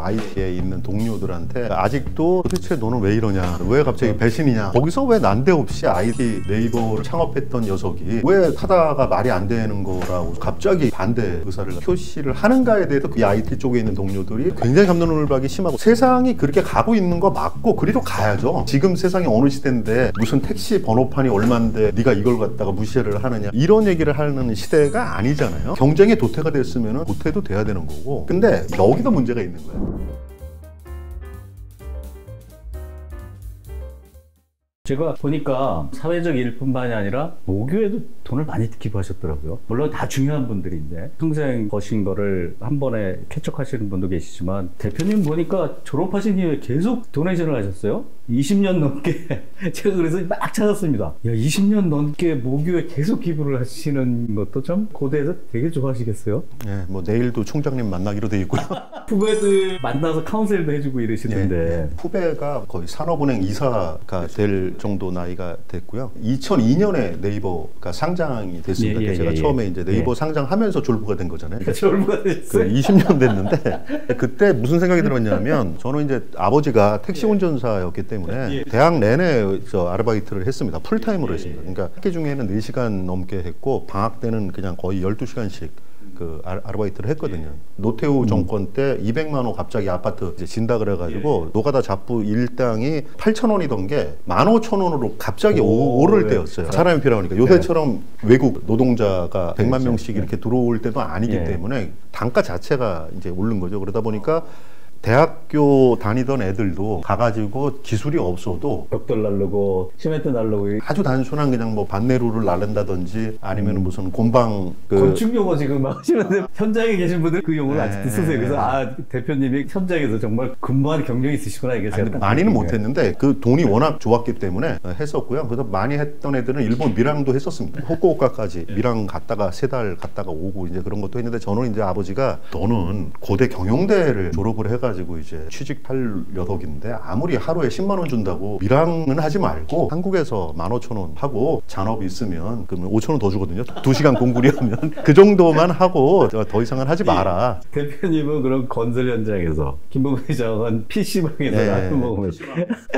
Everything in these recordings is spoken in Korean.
IT에 있는 동료들한테 아직도 도대체 너는 왜 이러냐, 왜 갑자기 배신이냐, 거기서 왜 난데없이 IT 네이버를 창업했던 녀석이 왜 하다가 말이 안 되는 거라고 갑자기 반대 의사를 표시를 하는가에 대해서 그 IT 쪽에 있는 동료들이 굉장히 갑론을박이 심하고, 세상이 그렇게 가고 있는 거 맞고 그리도 가야죠. 지금 세상이 어느 시대인데 무슨 택시 번호판이 얼만데 네가 이걸 갖다가 무시를 하느냐, 이런 얘기를 하는 시대가 아니잖아요. 경쟁의 도태가 됐으면 도태도 돼야 되는 거고. 근데 여기도 문제가 있는 거예요. 제가 보니까 사회적 일뿐만이 아니라 모교에도 돈을 많이 기부하셨더라고요. 물론 다 중요한 분들인데 평생 버신 거를 한 번에 쾌척하시는 분도 계시지만, 대표님 보니까 졸업하신 이후에 계속 도네이션을 하셨어요. 20년 넘게. 제가 그래서 막 찾았습니다. 야, 20년 넘게 모교에 계속 기부를 하시는 것도 좀 고대에서 되게 좋아하시겠어요? 네, 뭐 내일도 총장님 만나기로 돼 있고요. 후배들 만나서 카운셀도 해주고 이러시던데. 네. 후배가 거의 산업은행 이사가 될 정도 나이가 됐고요. 2002년에 네이버가 상장이 됐습니다. 제가 처음에 이제 네이버 상장하면서 졸부가 된 거잖아요. 졸부가 됐어요. 20년 됐는데 그때 무슨 생각이 들었냐면, 저는 이제 아버지가 택시 운전사였기 때문에 대학 내내 아르바이트를 했습니다. 풀타임으로 했습니다. 그러니까 학기 중에는 4시간 넘게 했고 방학 때는 그냥 거의 12시간씩 그 아르바이트를 했거든요. 노태우 정권 때 200만 원 갑자기 아파트 이제 진다 그래가지고 노가다 잡부 일당이 8,000원이던 게 15,000원으로 갑자기 오를 때였어요. 사람이 필요하니까. 요새처럼 외국 노동자가 100만 명씩 이렇게 들어올 때도 아니기 때문에 단가 자체가 이제 오른 거죠. 그러다 보니까 대학교 다니던 애들도 가가지고 기술이 없어도 벽돌 날르고 시멘트 날르고 아주 단순한 그냥 뭐 반내루를 날른다든지 아니면 무슨 곤방 건축 용어 지금 막 하시는데 현장에 계신 분들 그 용어를 아직도 쓰세요. 그래서 아, 대표님이 현장에서 정말 근무하는 경력이 있으시구나, 이게. 제가 많이는 못했는데 그 돈이 워낙 좋았기 때문에 했었고요. 그래서 많이 했던 애들은 일본 밀항도 했었습니다. 후쿠오카까지 밀항 갔다가 3달 갔다가 오고 이제 그런 것도 했는데, 저는 이제 아버지가 너는 고대 경영대를 졸업을 해가지고 이제 취직할 녀석인데 아무리 하루에 10만 원 준다고 밀항은 하지 말고 한국에서 15,000원 하고 잔업 있으면 그러면 5,000원 더 주거든요. 2시간 공구리 하면 그 정도만 하고 더 이상은 하지 마라. 대표님은 그럼 건설 현장에서, 김범수 회장은 PC방에서 라면 먹으면,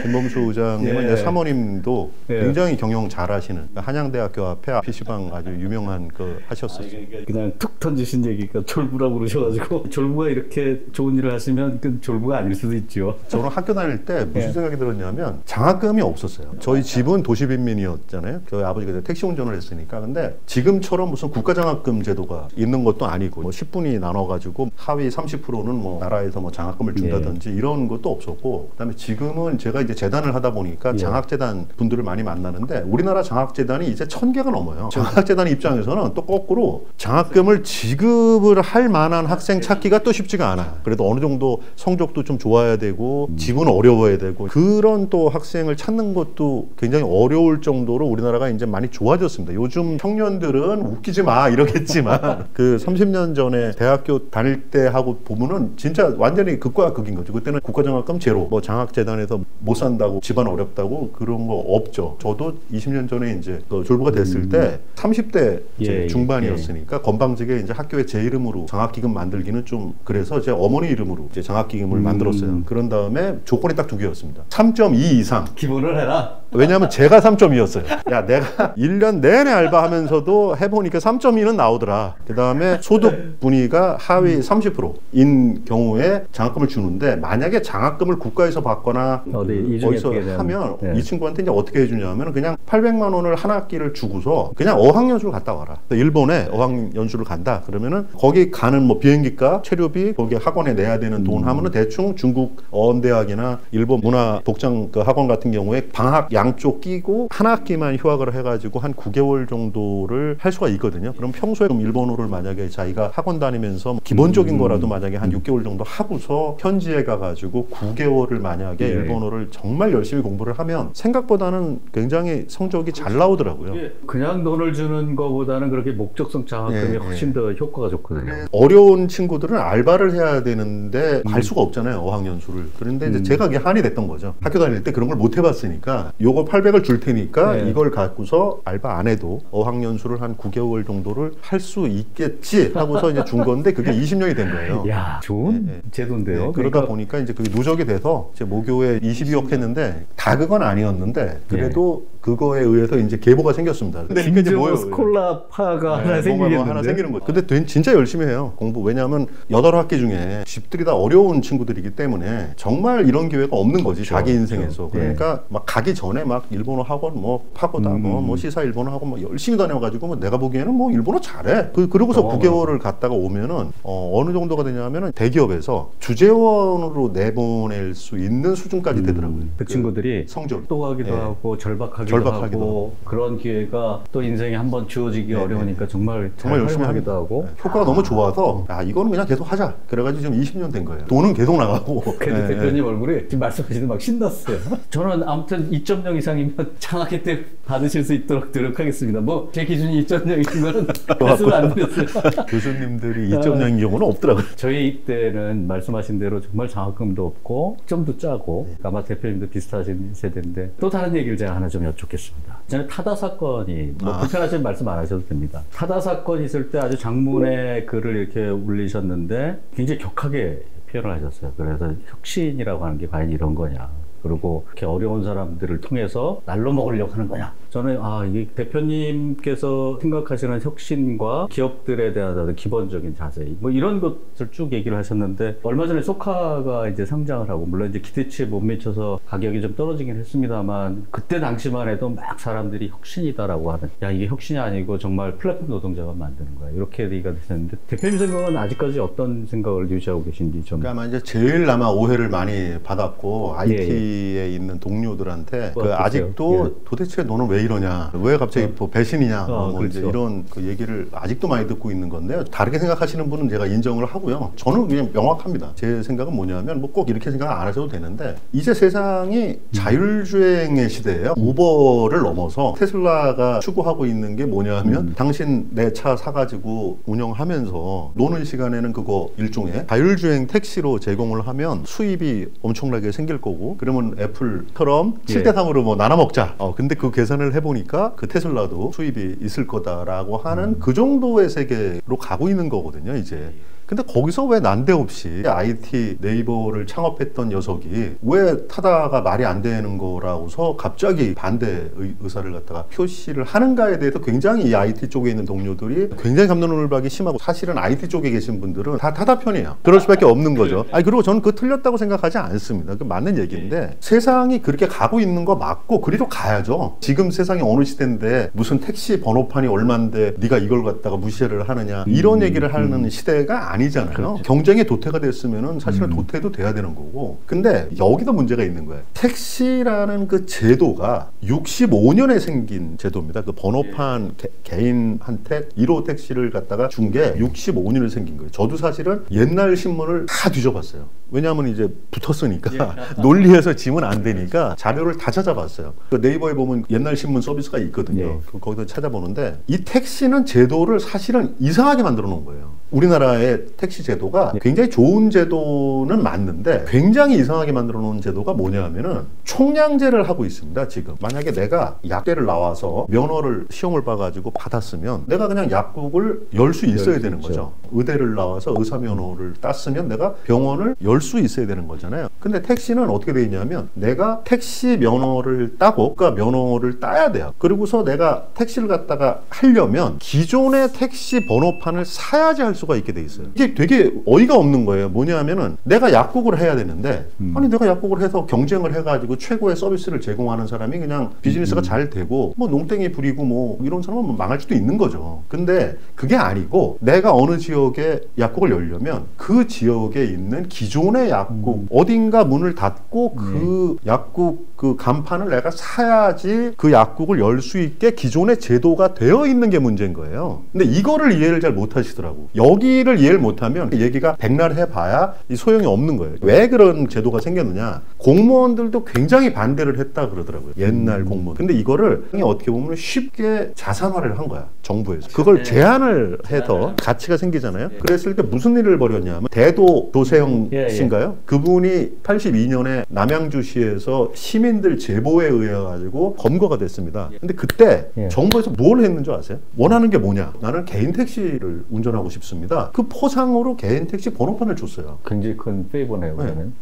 김범수 의장님은 이제 사모님도 굉장히 경영 잘하시는 한양대학교 앞에 PC방 아주 유명한 그 하셨어요. 그냥 툭 던지신 얘기가 졸부라고 그러셔가지고, 졸부가 이렇게 좋은 일을 하시면 그 졸부가 아닐 수도 있죠. 저는 학교 다닐 때 무슨 생각이 들었냐면, 장학금이 없었어요. 저희 집은 도시빈민이었잖아요. 저희 아버지가 택시 운전을 했으니까. 근데 지금처럼 무슨 국가장학금 제도가 있는 것도 아니고, 뭐 10분위 나눠가지고 하위 30%는 뭐 나라에서 뭐 장학금을 준다든지 이런 것도 없었고, 그다음에 지금은 제가 이제 재단을 하다 보니까 장학재단 분들을 많이 만나는데, 우리나라 장학재단이 이제 1000개가 넘어요. 장학재단 입장에서는 또 거꾸로 장학금을 지급을 할 만한 학생 찾기가 또 쉽지가 않아. 그래도 어느 정도 성적도 좀 좋아야 되고 집은 어려워야 되고, 그런 또 학생을 찾는 것도 굉장히 어려울 정도로 우리나라가 이제 많이 좋아졌습니다. 요즘 청년들은 웃기지 마 이러겠지만 그 30년 전에 대학교 다닐 때 하고 보면은 진짜 완전히 극과 극인 거죠. 그때는 국가장학금 제로, 뭐 장학재단에서 못 산다고, 집안 어렵다고 그런 거 없죠. 저도 20년 전에 이제 졸부가 됐을 때 30대 중반이었으니까 건방지게 이제 학교에 제 이름으로 장학기금 만들기는 좀 그래서 제 어머니 이름으로 이제 장학기금을 만들었어요. 그런 다음에 조건이 딱 2개였습니다. 3.2 이상 기본을 해라. 왜냐하면 제가 3.2였어요. 야, 내가 1년 내내 알바하면서도 해보니까 3.2는 나오더라. 그 다음에 소득 분위가 하위 30%인 경우에 장학금을 주는데, 만약에 장학금을 국가에서 받거나 어디서 하면 이 친구한테 이제 어떻게 해주냐면, 그냥 800만 원을 한 학기를 주고서 그냥 어학연수를 갔다 와라. 일본에 어학연수를 간다 그러면은 거기 가는 뭐 비행기값, 체류비, 거기 학원에 내야 되는 돈 하면은 대충 중국 어원대학이나 일본 문화복장 그 학원 같은 경우에 방학 양쪽 끼고 한 학기만 휴학을 해가지고 한 9개월 정도를 할 수가 있거든요. 그럼 평소에 일본어를 만약에 자기가 학원 다니면서 기본적인 거라도 만약에 한 6개월 정도 하고서 현지에 가가지고 9개월을 만약에 일본어를 정말 열심히 공부를 하면 생각보다는 굉장히 성적이 잘 나오더라고요. 그냥 돈을 주는 거보다는 그렇게 목적성 장학금이 훨씬 더 효과가 좋거든요. 어려운 친구들은 알바를 해야 되는데 갈 수가 없잖아요, 어학연수를. 그런데 이제 제가 그게 한이 됐던 거죠. 학교 다닐 때 그런 걸 못 해봤으니까. 요거 800을 줄 테니까 네. 이걸 갖고서 알바 안 해도 어학연수를 한 9개월 정도를 할 수 있겠지 하고서 이제 준 건데 그게 20년이 된 거예요. 야, 좋은 네, 네. 제도인데요. 네, 그러다 보니까 이제 그게 누적이 돼서 제 모교에 22억 했는데 다 그건 아니었는데 그래도 그거에 의해서 이제 계보가 생겼습니다. 근데 이게 이제 뭐예요? 스콜라파가 하나 뭔가 생기겠는데. 뭐 하나 생기는 거죠. 근데 진짜 열심히 해요. 공부. 왜냐하면 8학기 중에 집들이 다 어려운 친구들이기 때문에 정말 이런 기회가 없는 거지. 자기 인생에서. 그러니까 막 가기 전에 막 일본어 학원 뭐 파고다 뭐 시사 일본어 학원 뭐 열심히 다녀가지고 뭐 내가 보기에는 뭐 일본어 잘해. 그러고서 9개월을 갔다가 오면은 어느 정도가 되냐면은 대기업에서 주재원으로 내보낼 수 있는 수준까지 되더라고요. 그 친구들이 성적 또 가기도 하고 절박하기도 하고 그런 기회가 또 인생에 한번 주어지기 어려우니까 정말 열심히 하기도 하고 효과가 너무 좋아서 이거는 그냥 계속 하자. 그래가지고 지금 20년 된 거예요. 돈은 계속 나가고. 그래도 대표님 얼굴이 지금 말씀하시는 막 신났어요. 저는 아무튼 2.0 이상이면 장학회 때 받으실 수 있도록 노력하겠습니다. 뭐 제 기준이 2.0인 거는 말씀을 안 드렸어요. 교수님들이 2.0인 경우는 없더라고요. 저희 때는 말씀하신 대로 정말 장학금도 없고 점도 짜고 아마 대표님도 비슷하신 세대인데 또 다른 얘기를 제가 하나 좀 여쭙겠습니다. 전에 타다 사건이 뭐 불편하시면 말씀 안 하셔도 됩니다. 타다 사건 있을 때 아주 장문의 글을 이렇게 올리셨는데 굉장히 격하게 표현을 하셨어요. 그래서 혁신이라고 하는 게 과연 이런 거냐. 그리고 이렇게 어려운 사람들을 통해서 날로 먹으려고 하는 거냐. 저는 이게 대표님께서 생각하시는 혁신과 기업들에 대한 어떤 기본적인 자세 뭐 이런 것을 쭉 얘기를 하셨는데 얼마 전에 소카가 이제 상장을 하고 물론 이제 기대치에 못 미쳐서 가격이 좀 떨어지긴 했습니다만 그때 당시만 해도 막 사람들이 혁신이다라고 하는 이게 혁신이 아니고 정말 플랫폼 노동자가 만드는 거야 이렇게 얘기가 됐는데 대표님 생각은 아직까지 어떤 생각을 유지하고 계신지 좀. 그러니까 아마 이제 제일 아마 오해를 많이 받았고 IT에 있는 동료들한테 아직도 도대체 너는 왜 이러냐, 왜 갑자기 뭐 배신이냐, 그렇죠. 이제 이런 그 얘기를 아직도 많이 듣고 있는 건데요. 다르게 생각하시는 분은 제가 인정을 하고요. 저는 그냥 명확합니다. 제 생각은 뭐냐면 뭐 꼭 이렇게 생각 안 하셔도 되는데 이제 세상이 자율주행의 시대예요. 우버를 넘어서 테슬라가 추구하고 있는 게 뭐냐면 당신 내 차 사가지고 운영하면서 노는 시간에는 그거 일종의 자율주행 택시로 제공을 하면 수입이 엄청나게 생길 거고 그러면 애플처럼 7대3으로 뭐 나눠 먹자. 근데 그 계산을 해보니까 그 테슬라도 수입이 있을 거다라고 하는 그 정도의 세계로 가고 있는 거거든요, 이제. 근데 거기서 왜 난데없이 IT 네이버를 창업했던 녀석이 왜 타다가 말이 안 되는 거라고서 갑자기 반대 의사를 갖다가 표시를 하는가에 대해서 굉장히 이 IT 쪽에 있는 동료들이 굉장히 갑론을박이 심하고 사실은 IT 쪽에 계신 분들은 다 타다 편이에요. 그럴 수밖에 없는 거죠. 그리고 저는 그거 틀렸다고 생각하지 않습니다. 그 맞는 얘기인데 세상이 그렇게 가고 있는 거 맞고 그리로 가야죠. 지금 세상이 어느 시대인데 무슨 택시 번호판이 얼만데 네가 이걸 갖다가 무시를 하느냐 이런 얘기를 하는 시대가 아니잖아요. 그렇죠. 경쟁의 도태가 됐으면은 사실은 도태도 돼야 되는 거고. 근데 여기도 문제가 있는 거예요. 택시라는 그 제도가 65년에 생긴 제도입니다. 그 번호판 개인한테 1호 택시를 갖다가 준 게 65년에 생긴 거예요. 저도 사실은 옛날 신문을 다 뒤져봤어요. 왜냐하면 이제 붙었으니까 논리에서 지면 안 되니까 자료를 다 찾아봤어요. 그 네이버에 보면 옛날 신문 서비스가 있거든요. 거기서 찾아보는데 이 택시는 제도를 사실은 이상하게 만들어 놓은 거예요. 우리나라의 택시 제도가 굉장히 좋은 제도는 맞는데 굉장히 이상하게 만들어 놓은 제도가 뭐냐면은 총량제를 하고 있습니다. 지금 만약에 내가 약대를 나와서 면허를 시험을 봐가지고 받았으면 내가 그냥 약국을 열 수 있어야 되는 거죠. 의대를 나와서 의사 면허를 땄으면 내가 병원을 열 수 있어야 되는 거잖아요. 근데 택시는 어떻게 돼 있냐면 내가 택시 면허를 따고 그러니까 면허를 따야 돼요. 그리고서 내가 택시를 갖다가 하려면 기존의 택시 번호판을 사야지 할 수가 있게 돼 있어요. 이게 되게 어이가 없는 거예요. 뭐냐면은 내가 약국을 해야 되는데 아니 내가 약국을 해서 경쟁을 해가지고 최고의 서비스를 제공하는 사람이 그냥 비즈니스가 잘 되고 뭐 농땡이 부리고 뭐 이런 사람은 뭐 망할 수도 있는 거죠. 근데 그게 아니고 내가 어느 지역에 약국을 열려면 그 지역에 있는 기존의 약국 어딘가 문을 닫고 그 약국 그 간판을 내가 사야지 그 약국을 열 수 있게 기존의 제도가 되어 있는 게 문제인 거예요. 근데 이거를 이해를 잘 못 하시더라고. 여기를 이해를 못하면 얘기가 백날 해봐야 이 소용이 없는 거예요. 왜 그런 제도가 생겼느냐? 공무원들도 굉장히 반대를 했다 그러더라고요. 옛날 공무원. 근데 이거를 어떻게 보면 쉽게 자산화를 한 거야. 정부에서. 그걸 제한을 해서 가치가 생기잖아요. 그랬을 때 무슨 일을 벌였냐면 대도 조세영 씨인가요? 그분이 82년에 남양주시에서 시민들 제보에 의해 가지고 검거가 됐습니다. 근데 그때 정부에서 뭘 했는 줄 아세요? 원하는 게 뭐냐? 나는 개인 택시를 운전하고 싶습니다. 그 포상으로 개인 택시 번호판을 줬어요. 굉장히 큰 페이버네요.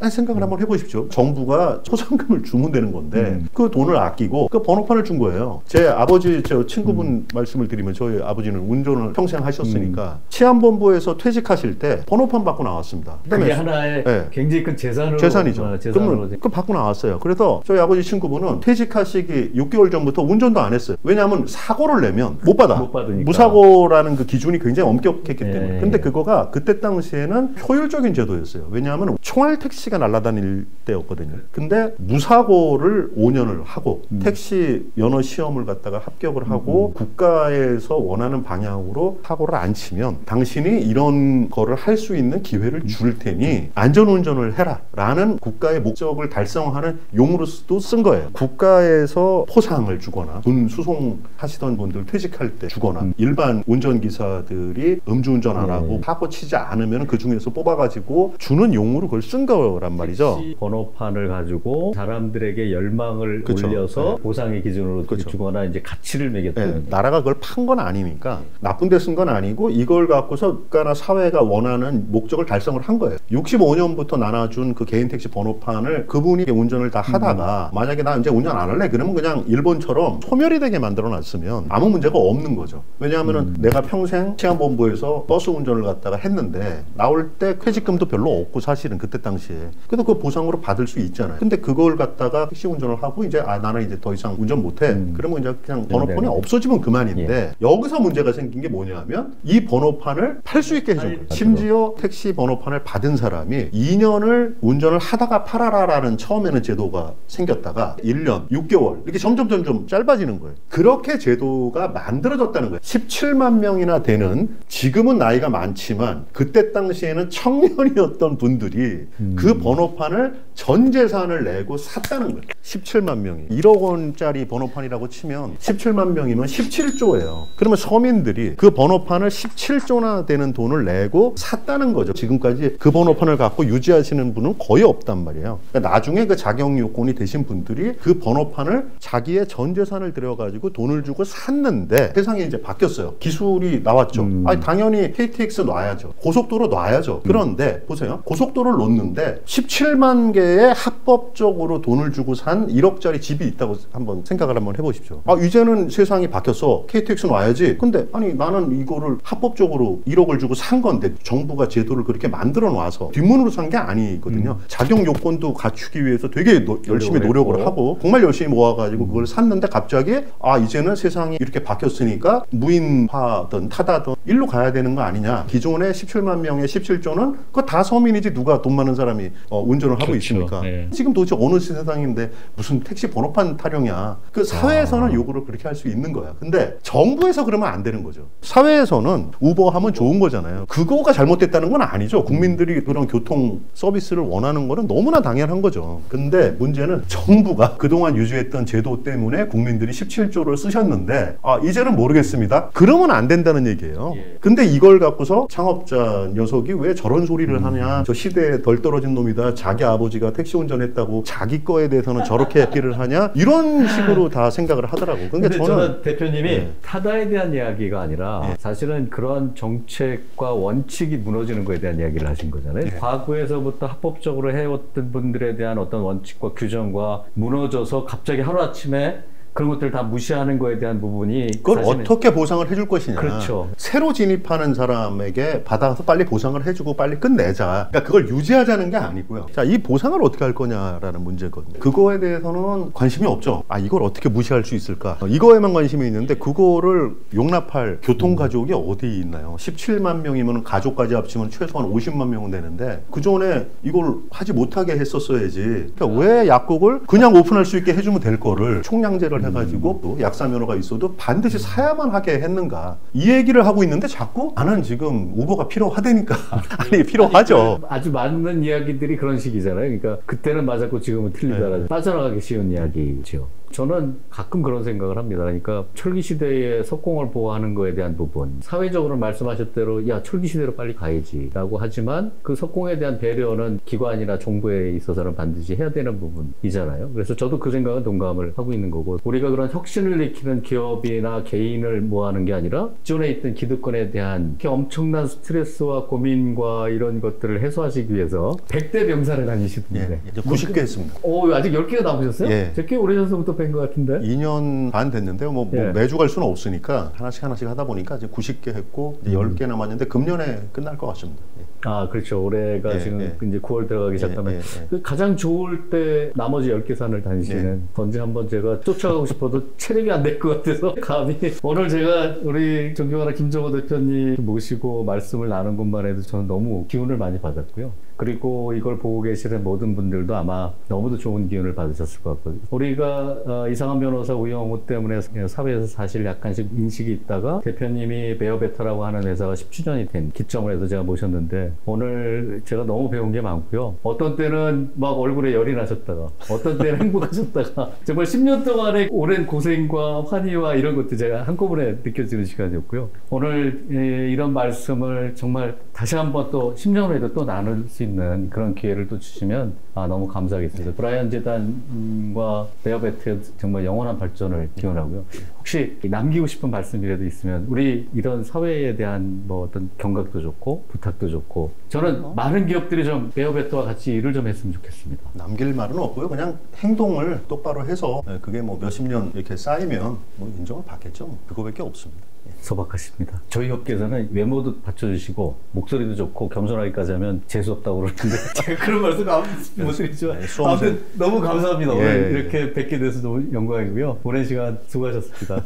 아니, 생각을 한번 해보십시오. 정부가 포상금을 주면 되는 건데 그 돈을 아끼고 그 번호판을 준 거예요. 제 아버지, 저 친구분 말씀을 드리면 저희 아버지는 운전을 평생 하셨으니까 치안본부에서 퇴직하실 때 번호판 받고 나왔습니다. 그게 하나의 굉장히 큰 재산이죠. 그러면 그 받고 나왔어요. 그래서 저희 아버지 친구분은 퇴직하시기 6개월 전부터 운전도 안 했어요. 왜냐하면 사고를 내면 못 받으니까. 무사고라는 그 기준이 굉장히 엄격했기 때문에. 근데 그거가 그때 당시에는 효율적인 제도였어요. 왜냐하면 총알 택시가 날아다닐 때였거든요. 근데 무사고를 5년을 하고 택시 면허 시험을 갖다가 합격을 하고 국가에서 원하는 방향으로 사고를 안 치면 당신이 이런 거를 할 수 있는 기회를 줄 테니 안전운전을 해라 라는 국가의 목적을 달성하는 용으로도 쓴 거예요. 국가에서 포상을 주거나 군 수송하시던 분들 퇴직할 때 주거나 일반 운전기사들이 음주운전 안 하고 사고 치지 않으면 그 중에서 뽑아가지고 주는 용으로 그걸 쓴 거란 말이죠. 택시 번호판을 가지고 사람들에게 열망을 올려서 보상의 기준으로 주거나 이제 가치를 매겼다는. 나라가 그걸 판 건 아니니까 나쁜 데 쓴 건 아니고 이걸 갖고서 국가나 사회가 원하는 목적을 달성을 한 거예요. 65년부터 나눠준 그 개인 택시 번호판을 그분이 운전을 다 하다가 만약에 나 이제 운전 안 할래 그러면 그냥 일본처럼 소멸이 되게 만들어 놨으면 아무 문제가 없는 거죠. 왜냐하면은 내가 평생 치안본부에서 버스 운전을 갖다가 했는데 나올 때 퇴직금도 별로 없고 사실은 그때 당시에. 그래도 그 보상으로 받을 수 있잖아요. 근데 그걸 갖다가 택시 운전을 하고 이제 나는 이제 더 이상 운전 못해. 그러면 이제 그냥 번호판이 없어지면 그만인데 여기서 문제가 생긴 게 뭐냐면 이 번호판을 팔 수 있게 해준 거예요. 심지어 택시 번호판을 받은 사람이 2년을 운전을 하다가 팔아라라는 처음에는 제도가 생겼다가 1년, 6개월 이렇게 점점 짧아지는 거예요. 그렇게 제도가 만들어졌다는 거예요. 17만 명이나 되는 지금은 나이가 많지만 그때 당시에는 청년이었던 분들이 그 번호판을 전 재산을 내고 샀다는 거예요. 17만 명이. 1억 원짜리 번호판이라고 치면 17만 명이면 17조예요. 그러면 서민들이 그 번호판을 17조나 되는 돈을 내고 샀다는 거죠. 지금까지 그 번호판을 갖고 유지하시는 분은 거의 없단 말이에요. 그러니까 나중에 그 자격 요건이 되신 분들이 그 번호판을 자기의 전 재산을 들여가지고 돈을 주고 샀는데 세상이 이제 바뀌었어요. 기술이 나왔죠. 아니, 당연히 KTX 놔야죠. 고속도로 놔야죠. 그런데 보세요. 고속도로를 놓는데 17만 개의 합법적으로 돈을 주고 산 1억짜리 집이 있다고 한번 생각을 한번 해보십시오. 이제는 세상이 바뀌었어. KTX 놔야지. 근데 아니 나는 이거를 합법적으로 1억을 주고 산 건데 정부가 제도를 그렇게 만들어 놔서 뒷문으로 산 게 아니거든요. 자격 요건도 갖추기 위해서 되게 열심히 노력을 하고 정말 열심히 모아가지고 그걸 샀는데 갑자기 이제는 세상이 이렇게 바뀌었으니까 무인화든 타다든 일로 가야 되는 거 아니냐. 기존에 17만 명의 17조는 그거 다 서민이지 누가 돈 많은 사람이 운전을 하고 있습니까? 지금 도대체 어느 세상인데 무슨 택시 번호판 타령이야. 그 사회에서는 요구를 그렇게 할 수 있는 거야. 근데 정부에서 그러면 안 되는 거죠. 사회에서는 우버 하면 좋은 거잖아요. 그거가 잘못됐다는 건 아니죠. 국민들이 그런 교통 서비스를 원하는 거는 너무나 당연한 거죠. 근데 문제는 정부가 그동안 유지했던 제도 때문에 국민들이 17조를 쓰셨는데 이제는 모르겠습니다. 그러면 안 된다는 얘기예요. 근데 이걸 갖고서 창업자 녀석이 왜 저런 소리를 하냐. 저 시대에 덜 떨어진 놈이다. 자기 아버지가 택시 운전했다고 자기 거에 대해서는 저렇게 얘기를 하냐. 이런 식으로 다 생각을 하더라고요. 그러니까 저는 대표님이 타다에 대한 이야기가 아니라 사실은 그런 정책과 원칙이 무너지는 거에 대한 이야기를 하신 거잖아요. 과거에서부터 합법적으로 해왔던 분들에 대한 어떤 원칙과 규정과 무너져서 갑자기 하루아침에 그런 것들을 다 무시하는 거에 대한 부분이 그걸 어떻게 보상을 해줄 것이냐. 그렇죠. 새로 진입하는 사람에게 받아서 빨리 보상을 해주고 빨리 끝내자. 그러니까 그걸 유지하자는 게 아니고요. 자, 이 보상을 어떻게 할 거냐라는 문제거든요. 그거에 대해서는 관심이 없죠. 이걸 어떻게 무시할 수 있을까. 이거에만 관심이 있는데 그거를 용납할 교통가족이 어디 있나요? 17만 명이면 가족까지 합치면 최소한 50만 명은 되는데 그전에 이걸 하지 못하게 했었어야지. 그러니까 왜 약국을 그냥 오픈할 수 있게 해주면 될 거를 총량제를 생각을 해가지고 또 약사 면허가 있어도 반드시 사야만 하게 했는가 이 얘기를 하고 있는데 자꾸 나는 지금 우버가 필요하다니까 아니 필요하죠. 아주 많은 이야기들이 그런 식이잖아요. 그러니까 그때는 맞았고 지금은 틀리다라는 빠져나가기 쉬운 이야기죠. 저는 가끔 그런 생각을 합니다. 그러니까 철기 시대의 석공을 보호하는 거에 대한 부분, 사회적으로 말씀하셨 대로 야 철기 시대로 빨리 가야지라고 하지만 그 석공에 대한 배려는 기관이나 정부에 있어서는 반드시 해야 되는 부분이잖아요. 그래서 저도 그 생각은 동감을 하고 있는 거고, 우리가 그런 혁신을 일으키는 기업이나 개인을 모아하는 게 아니라 기존에 있던 기득권에 대한 엄청난 스트레스와 고민과 이런 것들을 해소하시기 위해서 100대 병사를 다니시던데 이제 90개 했습니다. 아직 10개가 남으셨어요? 예. 꽤 오래전부터 뵌 것 같은데. 2년 반 됐는데 뭐 예. 매주 갈 수는 없으니까 하나씩 하다 보니까 이제 90개 했고 이제 10개 남았는데 금년에 끝날 것 같습니다. 예. 아, 그렇죠. 올해가 지금 이제 9월 들어가기 시작하면 그 가장 좋을 때 나머지 10개 산을 다니시는 언제 한번 제가 쫓아가고 싶어도 체력이 안 될 것 같아서 감히 오늘 제가 우리 존경하는 김정호 대표님 모시고 말씀을 나눈 것만 해도 저는 너무 기운을 많이 받았고요. 그리고 이걸 보고 계시는 모든 분들도 아마 너무도 좋은 기운을 받으셨을 것 같거든요. 우리가 이상한 변호사 우영우 때문에 사회에서 사실 약간씩 인식이 있다가 대표님이 베어베터라고 하는 회사가 10주년이 된 기점을 해서 제가 모셨는데 오늘 제가 너무 배운 게 많고요. 어떤 때는 막 얼굴에 열이 나셨다가 어떤 때는 행복하셨다가 정말 10년 동안의 오랜 고생과 환희와 이런 것도 제가 한꺼번에 느껴지는 시간이었고요. 오늘 이런 말씀을 정말 다시 한번 또 10년 후에도 또 나눌 수 있는 그런 기회를 또 주시면 너무 감사하겠습니다. 브라이언 재단과 베어베트의 정말 영원한 발전을 기원하고요. 혹시 남기고 싶은 말씀이라도 있으면 우리 이런 사회에 대한 뭐 어떤 경각도 좋고 부탁도 좋고 저는 많은 기업들이 좀 베어베트와 같이 일을 좀 했으면 좋겠습니다. 남길 말은 없고요. 그냥 행동을 똑바로 해서 그게 뭐 몇십 년 이렇게 쌓이면 뭐 인정을 받겠죠. 그거밖에 없습니다. 소박하십니다. 저희 업계에서는 외모도 받쳐주시고 목소리도 좋고 겸손하기까지 하면 재수없다고 그러는데 제가 그런 말씀 아무튼 못 드리지만 아무튼 너무 감사합니다. 오늘 이렇게 뵙게 돼서 너무 영광이고요. 오랜 시간 수고하셨습니다.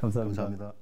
감사합니다.